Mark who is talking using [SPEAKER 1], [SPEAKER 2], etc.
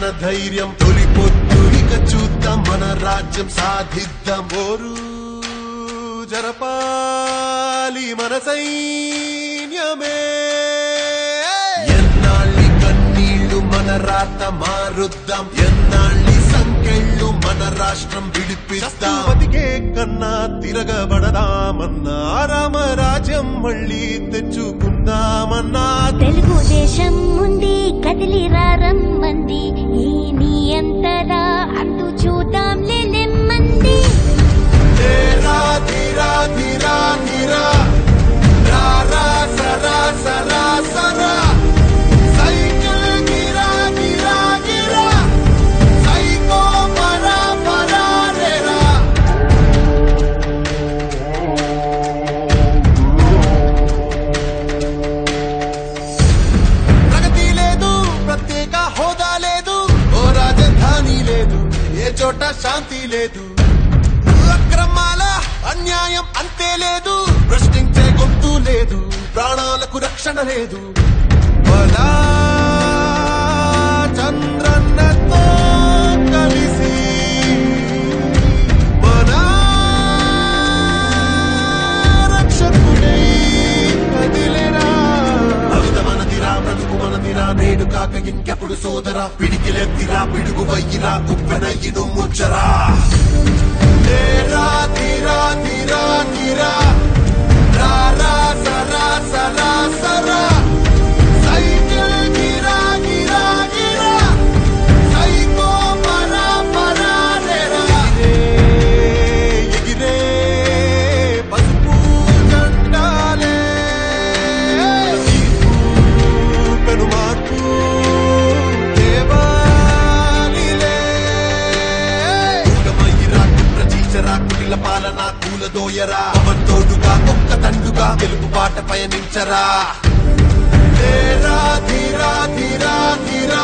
[SPEAKER 1] మన ధైర్యం తొలి పొద్దు ఇక చూద్దాం మన రాజ్యం సాధిద్దాం ఓరు జరపాలి మన సైన్యమే ఎన్నాళ్ళి కన్నీళ్లు మన రాత మారుద్దాం ఎన్నాళ్ళి సంకెళ్ళు మన రాష్ట్రం విడిపిద్దాం బతికే కన్నా తిరగబడదామన్నా రామరాజ్యం మళ్ళీ తెచ్చుకుందామన్నా
[SPEAKER 2] తెలుగుదేశం ఉంది కదిలిరా రమ్మంది ఈ నీ అంతలా అటు చూద్దాం నెమ్మంది
[SPEAKER 1] ధీరా ధీరా ధీరా ధీరా రా రా సరా సరా సరా సైకిల్ గిరా గిరా గిరా సైకో పరా పరా రేరా ప్రగతి లేదు ప్రత్యేక హోదా లేదు ఓ రాజధాని లేదు ఏ చోట శాంతి లేదు అక్రమాల అన్యాయం అంతే లేదు ప్రశ్నించే గొంతు లేదు ప్రాణాలకు రక్షణ లేదు బలా చంద్రన్నతో కలిసి మన రక్షకుడై కదిలేరా అవిధమనదిరా బ్రతుకు మనదిరా నేడు కాక ఇంకెప్పుడు సోదరా పిడికిలెత్తిరా పిడుగు వయ్యిరా కుప్పెనయ్యిను ముచ్చరా ధీరా ధీరా ధీరా ధీరా రా రా సరా సరా సరా సైకిల్ గిరా గిరా గిరా సైకో పరా పరా రేరా ఎగిరే పసుపు జెండాలే పెను మార్పు కుటిల పాలన కూలదోయరా అవంతోడుగా ఒక్క తండుగా గెలుపు బాట పయనించరా ధీరా ధీరా ధీరా ధీరా